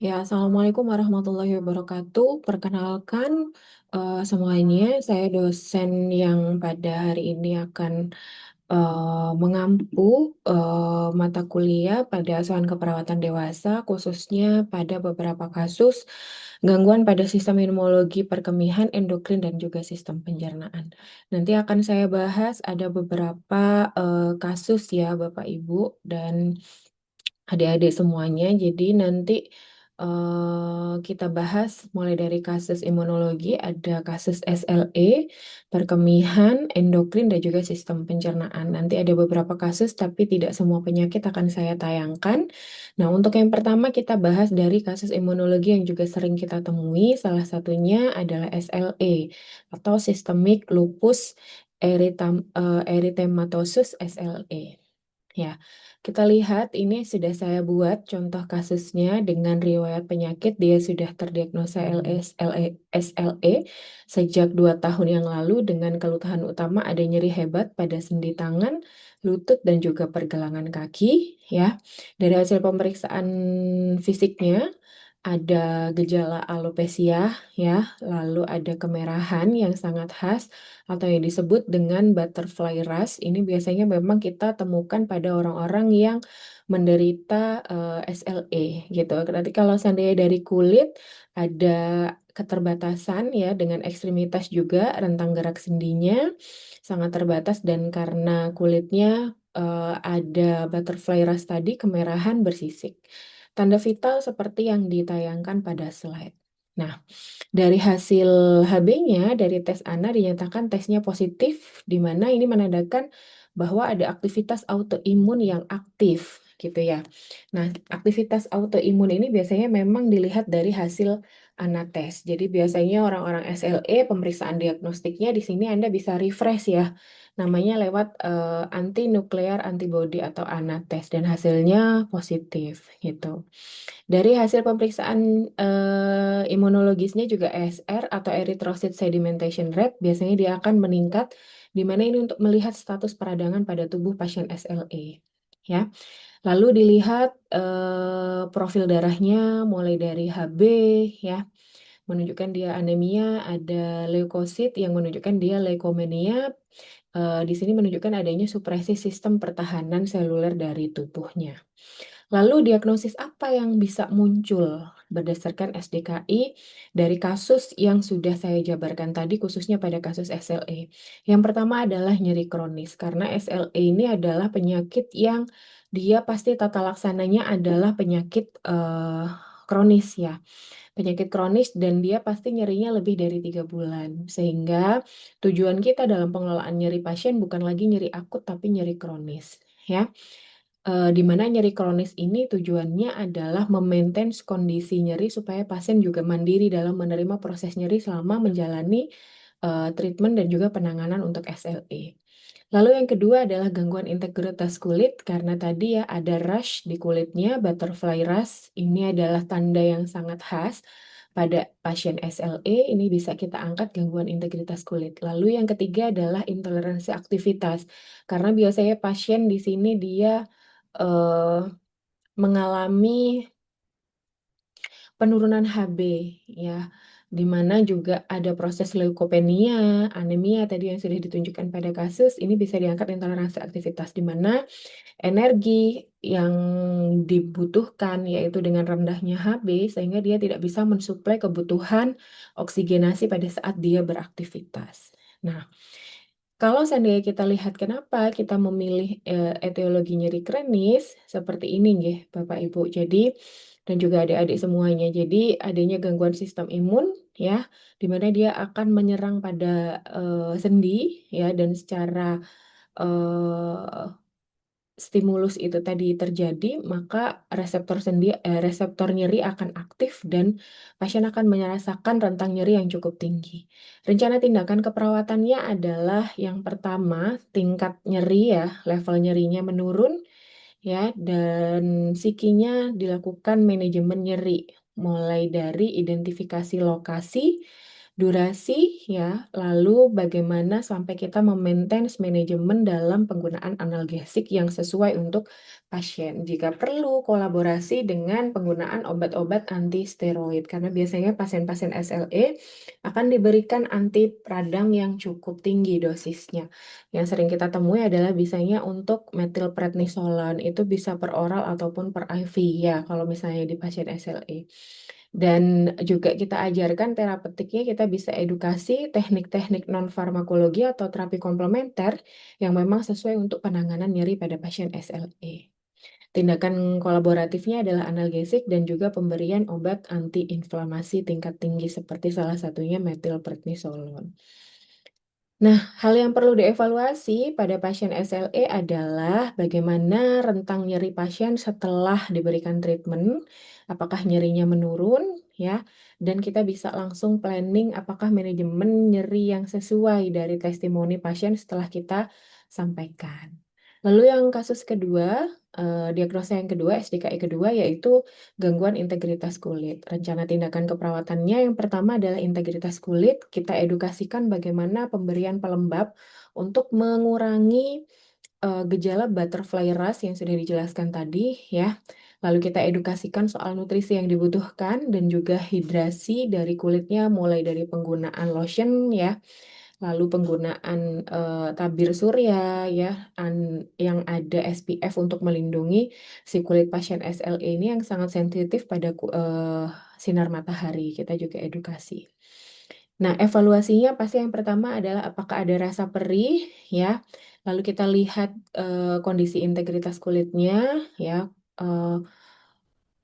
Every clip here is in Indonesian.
Ya, Assalamualaikum warahmatullahi wabarakatuh. Perkenalkan, semuanya, saya dosen yang pada hari ini akan mengampu mata kuliah pada asuhan keperawatan dewasa, khususnya pada beberapa kasus gangguan pada sistem imunologi, perkemihan, endokrin, dan juga sistem pencernaan. Nanti akan saya bahas ada beberapa kasus ya, Bapak Ibu, dan adik-adik semuanya. Jadi nanti kita bahas mulai dari kasus imunologi, ada kasus SLE, perkemihan, endokrin, dan juga sistem pencernaan. Nanti ada beberapa kasus, tapi tidak semua penyakit akan saya tayangkan. Nah, untuk yang pertama kita bahas dari kasus imunologi yang juga sering kita temui. Salah satunya adalah SLE atau Systemic Lupus Erythematosus SLE. Ya, kita lihat ini sudah saya buat contoh kasusnya dengan riwayat penyakit. Dia sudah terdiagnosa SLE sejak 2 tahun yang lalu dengan keluhan utama ada nyeri hebat pada sendi tangan, lutut, dan juga pergelangan kaki. Ya, dari hasil pemeriksaan fisiknya ada gejala alopecia, ya, lalu ada kemerahan yang sangat khas atau yang disebut dengan butterfly rash. Ini biasanya memang kita temukan pada orang-orang yang menderita SLE gitu. Nanti kalau seandainya dari kulit ada keterbatasan ya dengan ekstremitas juga rentang gerak sendinya sangat terbatas dan karena kulitnya ada butterfly rash tadi kemerahan bersisik. Tanda vital seperti yang ditayangkan pada slide. Nah, dari hasil HB-nya, dari tes ANA dinyatakan tesnya positif, di mana ini menandakan bahwa ada aktivitas autoimun yang aktif, gitu ya. Nah, aktivitas autoimun ini biasanya memang dilihat dari hasil ANA tes. Jadi biasanya orang-orang SLE pemeriksaan diagnostiknya di sini Anda bisa refresh ya, namanya lewat anti-nuclear antibody atau ANA tes dan hasilnya positif, gitu. Dari hasil pemeriksaan imunologisnya juga ESR atau erythrocyte sedimentation rate biasanya dia akan meningkat di mana ini untuk melihat status peradangan pada tubuh pasien SLE. Ya, lalu dilihat profil darahnya mulai dari HB ya, menunjukkan dia anemia, ada leukosit yang menunjukkan dia leukemia. Di sini menunjukkan adanya supresi sistem pertahanan seluler dari tubuhnya. Lalu diagnosis apa yang bisa muncul berdasarkan SDKI dari kasus yang sudah saya jabarkan tadi khususnya pada kasus SLE. Yang pertama adalah nyeri kronis karena SLE ini adalah penyakit yang dia pasti tata laksananya adalah penyakit kronis ya. Penyakit kronis dan dia pasti nyerinya lebih dari 3 bulan. Sehingga tujuan kita dalam pengelolaan nyeri pasien bukan lagi nyeri akut tapi nyeri kronis ya. Di mana nyeri kronis ini tujuannya adalah memaintain kondisi nyeri supaya pasien juga mandiri dalam menerima proses nyeri selama menjalani treatment dan juga penanganan untuk SLE. Lalu yang kedua adalah gangguan integritas kulit karena tadi ya ada rash di kulitnya, butterfly rash. Ini adalah tanda yang sangat khas pada pasien SLE. Ini bisa kita angkat gangguan integritas kulit. Lalu yang ketiga adalah intoleransi aktivitas karena biasanya pasien di sini dia eh, mengalami penurunan HB ya, di mana juga ada proses leukopenia, anemia tadi yang sudah ditunjukkan pada kasus, ini bisa diangkat intoleransi aktivitas di mana energi yang dibutuhkan yaitu dengan rendahnya HB sehingga dia tidak bisa mensuplai kebutuhan oksigenasi pada saat dia beraktivitas. Nah, kalau seandainya kita lihat kenapa kita memilih etiologi nyeri kronis seperti ini nggih Bapak Ibu. Jadi dan juga adik-adik semuanya. Jadi adanya gangguan sistem imun ya, di mana dia akan menyerang pada sendi ya dan secara eh, stimulus itu tadi terjadi, maka reseptor nyeri akan aktif dan pasien akan merasakan rentang nyeri yang cukup tinggi. Rencana tindakan keperawatannya adalah yang pertama, tingkat nyeri ya, level nyerinya menurun ya, dan psikinya dilakukan manajemen nyeri, mulai dari identifikasi lokasi, durasi ya, lalu bagaimana sampai kita memaintain manajemen dalam penggunaan analgesik yang sesuai untuk pasien. Jika perlu kolaborasi dengan penggunaan obat-obat anti steroid karena biasanya pasien-pasien SLE akan diberikan anti radang yang cukup tinggi dosisnya. Yang sering kita temui adalah biasanya untuk metilprednisolon itu bisa per oral ataupun per IV ya kalau misalnya di pasien SLE. Dan juga kita ajarkan terapeutiknya, kita bisa edukasi teknik-teknik non-farmakologi atau terapi komplementer yang memang sesuai untuk penanganan nyeri pada pasien SLE. Tindakan kolaboratifnya adalah analgesik dan juga pemberian obat antiinflamasi tingkat tinggi seperti salah satunya metilprednisolon. Nah, hal yang perlu dievaluasi pada pasien SLE adalah bagaimana rentang nyeri pasien setelah diberikan treatment, apakah nyerinya menurun, ya, dan kita bisa langsung planning apakah manajemen nyeri yang sesuai dari testimoni pasien setelah kita sampaikan. Lalu yang kasus kedua, diagnosa yang kedua, SDKI kedua, yaitu gangguan integritas kulit. Rencana tindakan keperawatannya yang pertama adalah integritas kulit. Kita edukasikan bagaimana pemberian pelembab untuk mengurangi gejala butterfly rash yang sudah dijelaskan tadi ya. Lalu kita edukasikan soal nutrisi yang dibutuhkan dan juga hidrasi dari kulitnya mulai dari penggunaan lotion ya, lalu penggunaan tabir surya ya, yang ada SPF untuk melindungi si kulit pasien SLE ini yang sangat sensitif pada sinar matahari. Kita juga edukasi. Nah, evaluasinya pasti yang pertama adalah apakah ada rasa perih ya. Lalu kita lihat kondisi integritas kulitnya ya, eh,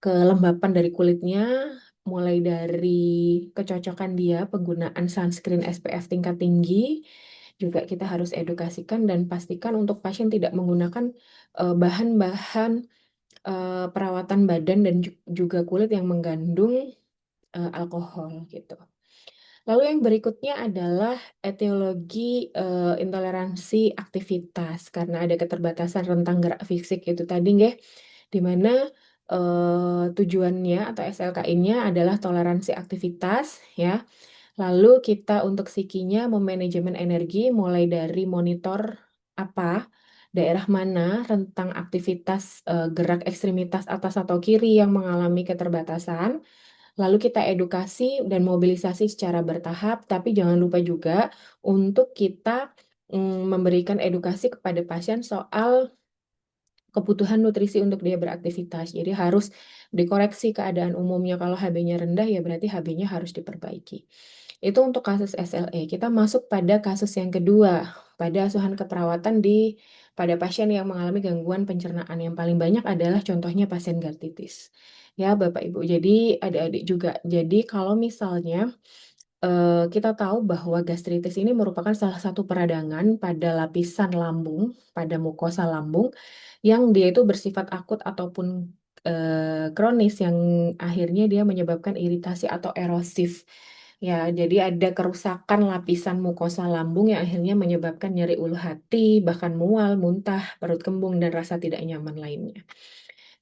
kelembapan dari kulitnya, mulai dari kecocokan dia penggunaan sunscreen SPF tingkat tinggi, juga kita harus edukasikan dan pastikan untuk pasien tidak menggunakan bahan-bahan perawatan badan dan juga kulit yang mengandung alkohol gitu. Lalu yang berikutnya adalah etiologi intoleransi aktivitas karena ada keterbatasan rentang gerak fisik itu tadi nggih, di mana tujuannya atau SLKI-nya adalah toleransi aktivitas ya. Lalu kita untuk psikinya memanajemen energi mulai dari monitor apa, daerah mana rentang aktivitas gerak ekstremitas atas atau kiri yang mengalami keterbatasan. Lalu kita edukasi dan mobilisasi secara bertahap, tapi jangan lupa juga untuk kita memberikan edukasi kepada pasien soal kebutuhan nutrisi untuk dia beraktivitas. Jadi harus dikoreksi keadaan umumnya. Kalau HB-nya rendah ya berarti HB-nya harus diperbaiki. Itu untuk kasus SLE. Kita masuk pada kasus yang kedua, pada asuhan keperawatan pada pasien yang mengalami gangguan pencernaan. Yang paling banyak adalah contohnya pasien GERD. Ya, Bapak Ibu. Jadi adik-adik juga. Jadi kalau misalnya kita tahu bahwa gastritis ini merupakan salah satu peradangan pada lapisan lambung, pada mukosa lambung, yang dia itu bersifat akut ataupun kronis yang akhirnya dia menyebabkan iritasi atau erosif. Ya, jadi ada kerusakan lapisan mukosa lambung yang akhirnya menyebabkan nyeri ulu hati, bahkan mual, muntah, perut kembung, dan rasa tidak nyaman lainnya.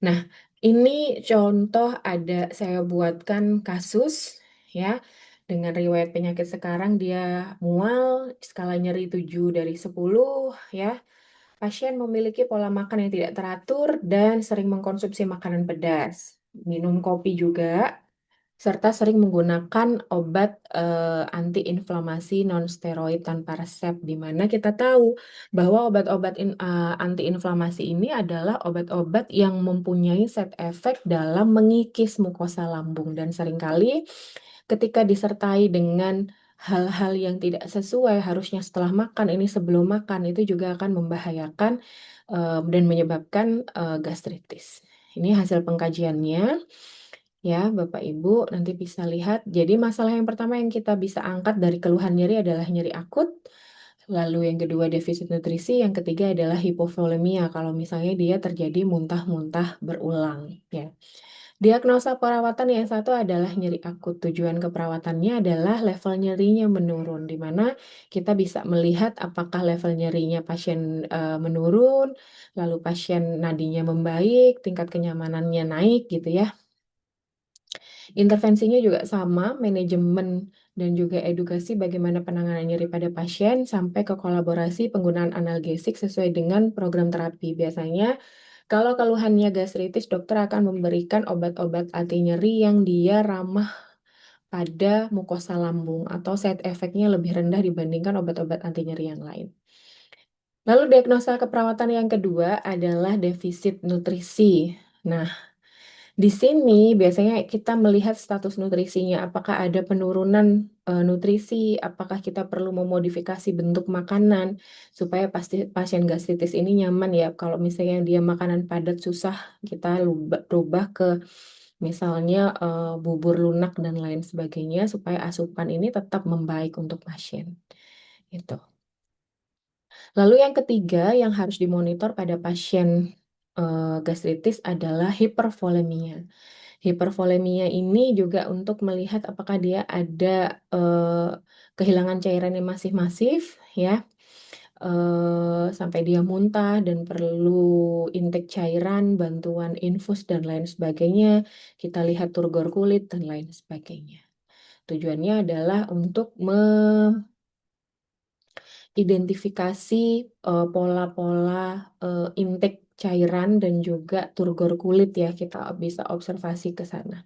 Nah, ini contoh ada saya buatkan kasus ya dengan riwayat penyakit sekarang dia mual, skala nyeri 7 dari 10 ya. Pasien memiliki pola makan yang tidak teratur dan sering mengkonsumsi makanan pedas, minum kopi juga, serta sering menggunakan obat antiinflamasi non-steroid tanpa resep, di mana kita tahu bahwa obat-obat antiinflamasi ini adalah obat-obat yang mempunyai side effect dalam mengikis mukosa lambung dan seringkali ketika disertai dengan hal-hal yang tidak sesuai harusnya setelah makan, ini sebelum makan itu juga akan membahayakan dan menyebabkan gastritis. Ini hasil pengkajiannya. Ya, Bapak Ibu nanti bisa lihat. Jadi masalah yang pertama yang kita bisa angkat dari keluhan nyeri adalah nyeri akut. Lalu yang kedua defisit nutrisi, yang ketiga adalah hipovolemia kalau misalnya dia terjadi muntah-muntah berulang ya. Diagnosa perawatan yang satu adalah nyeri akut. Tujuan keperawatannya adalah level nyerinya menurun, di mana kita bisa melihat apakah level nyerinya pasien menurun, lalu pasien nadinya membaik, tingkat kenyamanannya naik gitu ya. Intervensinya juga sama, manajemen dan juga edukasi bagaimana penanganan nyeri pada pasien sampai ke kolaborasi penggunaan analgesik sesuai dengan program terapi. Biasanya kalau keluhannya gastritis, dokter akan memberikan obat-obat anti nyeri yang dia ramah pada mukosa lambung atau side effect-nya lebih rendah dibandingkan obat-obat anti nyeri yang lain. Lalu diagnosa keperawatan yang kedua adalah defisit nutrisi. Nah, di sini biasanya kita melihat status nutrisinya, apakah ada penurunan nutrisi, apakah kita perlu memodifikasi bentuk makanan supaya pasti pasien gastritis ini nyaman ya. Kalau misalnya dia makanan padat susah, kita rubah ke misalnya bubur lunak dan lain sebagainya supaya asupan ini tetap membaik untuk pasien. Gitu. Lalu yang ketiga yang harus dimonitor pada pasien gastritis adalah hipervolemia. Hipervolemia ini juga untuk melihat apakah dia ada kehilangan cairan yang masih masif ya, sampai dia muntah dan perlu intake cairan, bantuan infus dan lain sebagainya. Kita lihat turgor kulit dan lain sebagainya. Tujuannya adalah untuk identifikasi pola-pola intake cairan dan juga turgor kulit ya, kita bisa observasi ke sana.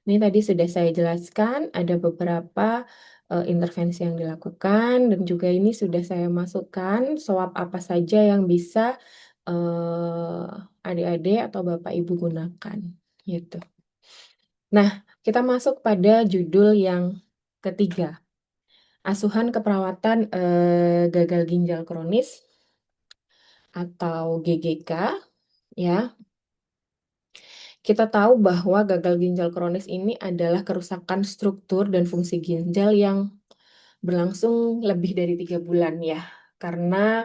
Ini tadi sudah saya jelaskan, ada beberapa intervensi yang dilakukan dan juga ini sudah saya masukkan swab apa saja yang bisa adik-adik atau Bapak Ibu gunakan, gitu. Nah, kita masuk pada judul yang ketiga. Asuhan keperawatan gagal ginjal kronis atau GGK ya. Kita tahu bahwa gagal ginjal kronis ini adalah kerusakan struktur dan fungsi ginjal yang berlangsung lebih dari 3 bulan ya. Karena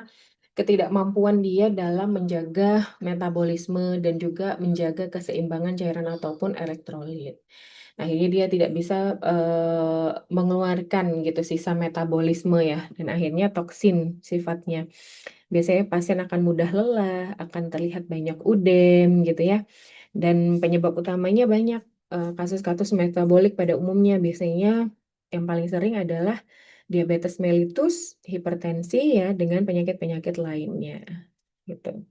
ketidakmampuan dia dalam menjaga metabolisme dan juga menjaga keseimbangan cairan ataupun elektrolit. Akhirnya dia tidak bisa mengeluarkan gitu sisa metabolisme ya, dan akhirnya toksin sifatnya. Biasanya pasien akan mudah lelah, akan terlihat banyak udem gitu ya. Dan penyebab utamanya banyak, kasus-kasus metabolik pada umumnya biasanya yang paling sering adalah diabetes mellitus, hipertensi ya, dengan penyakit-penyakit lainnya gitu.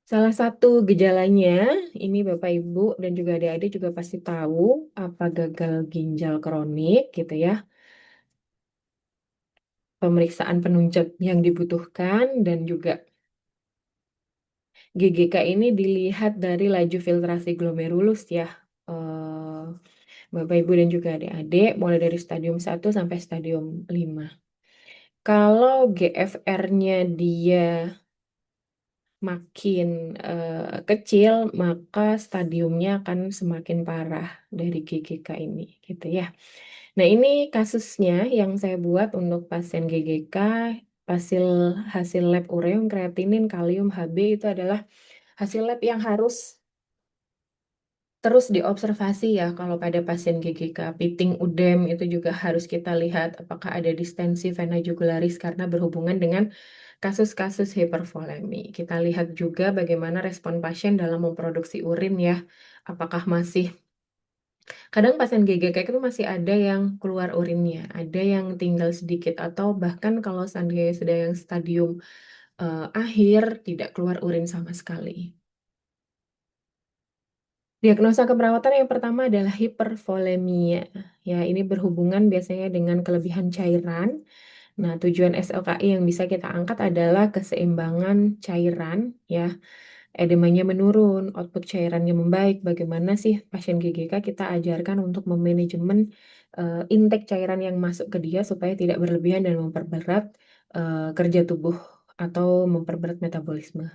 Salah satu gejalanya, ini Bapak Ibu dan juga adik-adik juga pasti tahu apa gagal ginjal kronik gitu ya. Pemeriksaan penunjang yang dibutuhkan dan juga GGK ini dilihat dari laju filtrasi glomerulus ya. eh, Bapak Ibu dan juga adik-adik mulai dari stadium 1 sampai stadium 5. Kalau GFR-nya dia makin kecil, maka stadiumnya akan semakin parah dari GGK ini, gitu ya. Nah, ini kasusnya yang saya buat untuk pasien GGK, hasil hasil lab ureum, kreatinin, kalium, Hb itu adalah hasil lab yang harus terus diobservasi ya kalau pada pasien GGK. Piting udem itu juga harus kita lihat apakah ada distensi vena jugularis karena berhubungan dengan kasus-kasus hipervolemi. Kita lihat juga bagaimana respon pasien dalam memproduksi urin ya. Apakah masih, kadang pasien GGK itu masih ada yang keluar urinnya, ada yang tinggal sedikit atau bahkan kalau seandainya sudah yang stadium akhir tidak keluar urin sama sekali. Diagnosa keperawatan yang pertama adalah hipervolemia. Ya, ini berhubungan biasanya dengan kelebihan cairan. Nah, tujuan SLKI yang bisa kita angkat adalah keseimbangan cairan, ya. Edemanya menurun, output cairannya membaik. Bagaimana sih pasien GGK kita ajarkan untuk memanajemen intake cairan yang masuk ke dia supaya tidak berlebihan dan memperberat kerja tubuh atau memperberat metabolisme.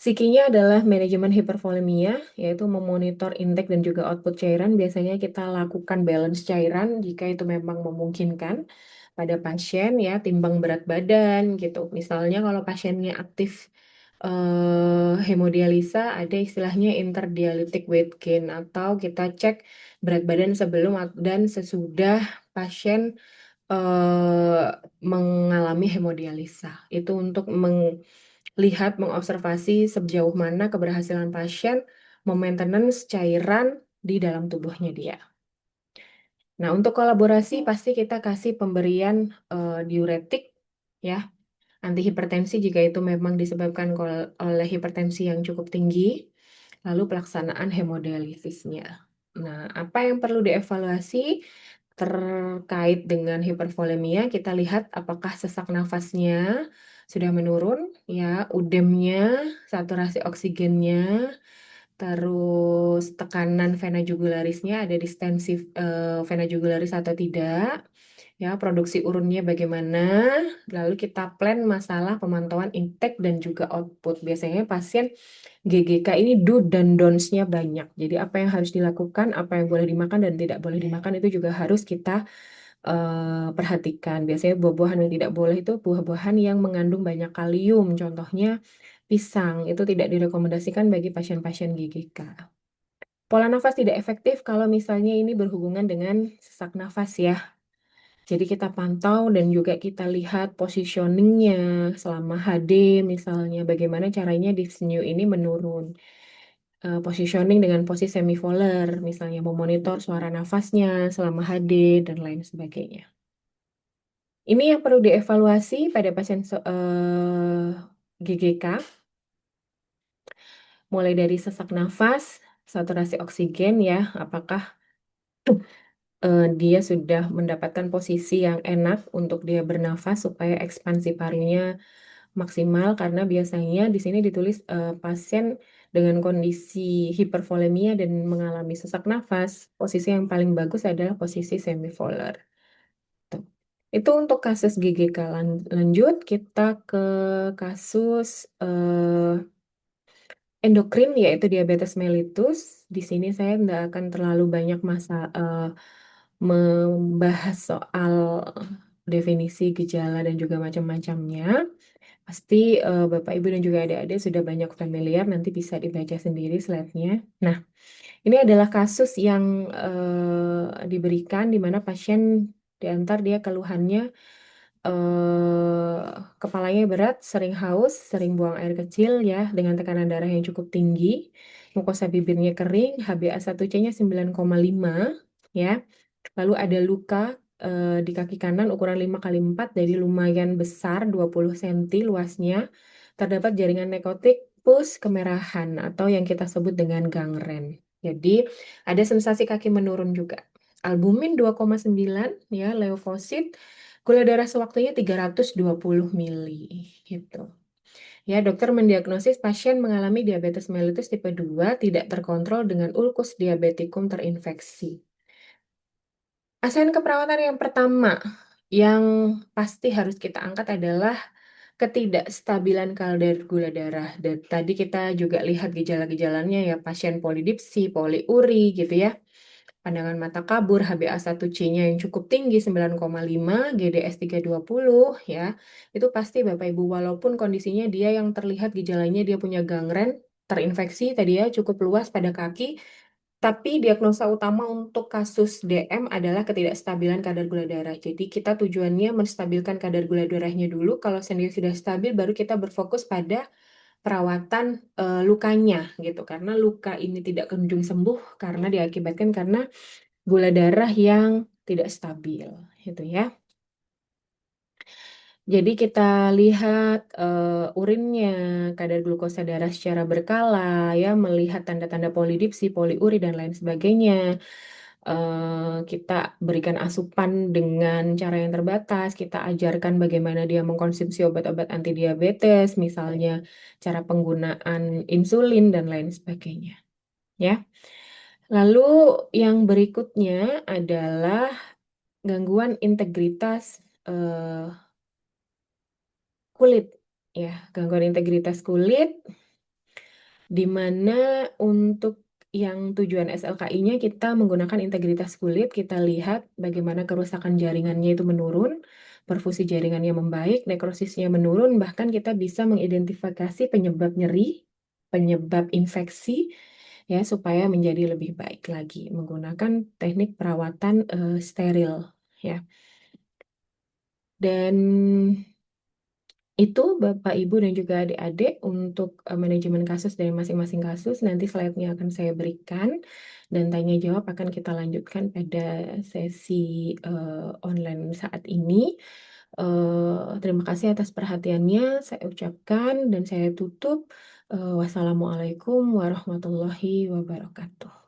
Sikinya adalah manajemen hipervolemia, yaitu memonitor intake dan juga output cairan. Biasanya kita lakukan balance cairan jika itu memang memungkinkan pada pasien ya, timbang berat badan gitu. Misalnya kalau pasiennya aktif hemodialisa, ada istilahnya interdialytic weight gain atau kita cek berat badan sebelum dan sesudah pasien mengalami hemodialisa. Itu untuk melihat, mengobservasi sejauh mana keberhasilan pasien memaintenance cairan di dalam tubuhnya dia. Nah, untuk kolaborasi pasti kita kasih pemberian diuretik ya, antihipertensi jika itu memang disebabkan oleh hipertensi yang cukup tinggi, lalu pelaksanaan hemodialisisnya. Nah, apa yang perlu dievaluasi terkait dengan hipervolemia? Kita lihat apakah sesak nafasnya sudah menurun, ya, udemnya, saturasi oksigennya, terus tekanan vena jugularisnya ada distensi vena jugularis atau tidak, ya, produksi urunnya bagaimana, lalu kita plan masalah pemantauan intake dan juga output. Biasanya pasien GGK ini do dan don'ts-nya banyak. Jadi apa yang harus dilakukan, apa yang boleh dimakan dan tidak boleh dimakan itu juga harus kita perhatikan. Biasanya buah-buahan yang tidak boleh itu buah-buahan yang mengandung banyak kalium. Contohnya pisang, itu tidak direkomendasikan bagi pasien-pasien GGK. Pola nafas tidak efektif kalau misalnya ini berhubungan dengan sesak nafas ya. Jadi kita pantau dan juga kita lihat positioningnya selama HD misalnya bagaimana caranya dyspnea ini menurun. Positioning dengan posisi semivolar misalnya memonitor suara nafasnya selama HD dan lain sebagainya. Ini yang perlu dievaluasi pada pasien GGK mulai dari sesak nafas, saturasi oksigen ya, apakah dia sudah mendapatkan posisi yang enak untuk dia bernafas supaya ekspansi parunya maksimal karena biasanya di sini ditulis pasien dengan kondisi hipervolemia dan mengalami sesak nafas, posisi yang paling bagus adalah posisi semivolar. Tuh. Itu untuk kasus GGK lanjut kita ke kasus endokrin yaitu diabetes mellitus. Di sini saya tidak akan terlalu banyak membahas soal definisi gejala dan juga macam-macamnya. Pasti Bapak, Ibu, dan juga adik-adik sudah banyak familiar, nanti bisa dibaca sendiri slide-nya. Nah, ini adalah kasus yang diberikan di mana pasien diantar dia keluhannya kepalanya berat, sering haus, sering buang air kecil ya, dengan tekanan darah yang cukup tinggi, mukosa bibirnya kering, HbA1c-nya 9,5 ya. Lalu ada luka di kaki kanan ukuran 5x4 dari lumayan besar 20 cm luasnya. Terdapat jaringan nekrotik pus kemerahan atau yang kita sebut dengan gangren. Jadi ada sensasi kaki menurun juga. Albumin 2,9 ya, leukosit, gula darah sewaktunya 320 mili gitu. Ya, dokter mendiagnosis pasien mengalami diabetes mellitus tipe 2 tidak terkontrol dengan ulkus diabetikum terinfeksi. ASN keperawatan yang pertama yang pasti harus kita angkat adalah ketidakstabilan kadar gula darah. Dan tadi kita juga lihat gejala-gejalanya ya, pasien polidipsi, poliuri gitu ya. Pandangan mata kabur, HbA1c-nya yang cukup tinggi 9,5, GDS 320 ya. Itu pasti Bapak Ibu walaupun kondisinya dia yang terlihat gejalanya dia punya gangren, terinfeksi tadi ya cukup luas pada kaki. Tapi diagnosa utama untuk kasus DM adalah ketidakstabilan kadar gula darah. Jadi kita tujuannya menstabilkan kadar gula darahnya dulu. Kalau sendiri sudah stabil, baru kita berfokus pada perawatan lukanya gitu. Karena luka ini tidak kunjung sembuh karena diakibatkan karena gula darah yang tidak stabil, gitu ya. Jadi kita lihat urinnya, kadar glukosa darah secara berkala, ya, melihat tanda-tanda polidipsi, poliuri dan lain sebagainya. Kita berikan asupan dengan cara yang terbatas. Kita ajarkan bagaimana dia mengkonsumsi obat-obat antidiabetes, misalnya cara penggunaan insulin dan lain sebagainya. Ya. Lalu yang berikutnya adalah gangguan integritas kulit, ya, gangguan integritas kulit, di mana untuk yang tujuan SLKI-nya kita menggunakan integritas kulit, kita lihat bagaimana kerusakan jaringannya itu menurun, perfusi jaringannya membaik, nekrosisnya menurun, bahkan kita bisa mengidentifikasi penyebab nyeri, penyebab infeksi, ya, supaya menjadi lebih baik lagi menggunakan teknik perawatan steril, ya. Dan Itu Bapak, Ibu, dan juga adik-adik untuk manajemen kasus dari masing-masing kasus. Nanti slide-nya akan saya berikan dan tanya jawab akan kita lanjutkan pada sesi online saat ini. Terima kasih atas perhatiannya. Saya ucapkan dan saya tutup. Wassalamualaikum warahmatullahi wabarakatuh.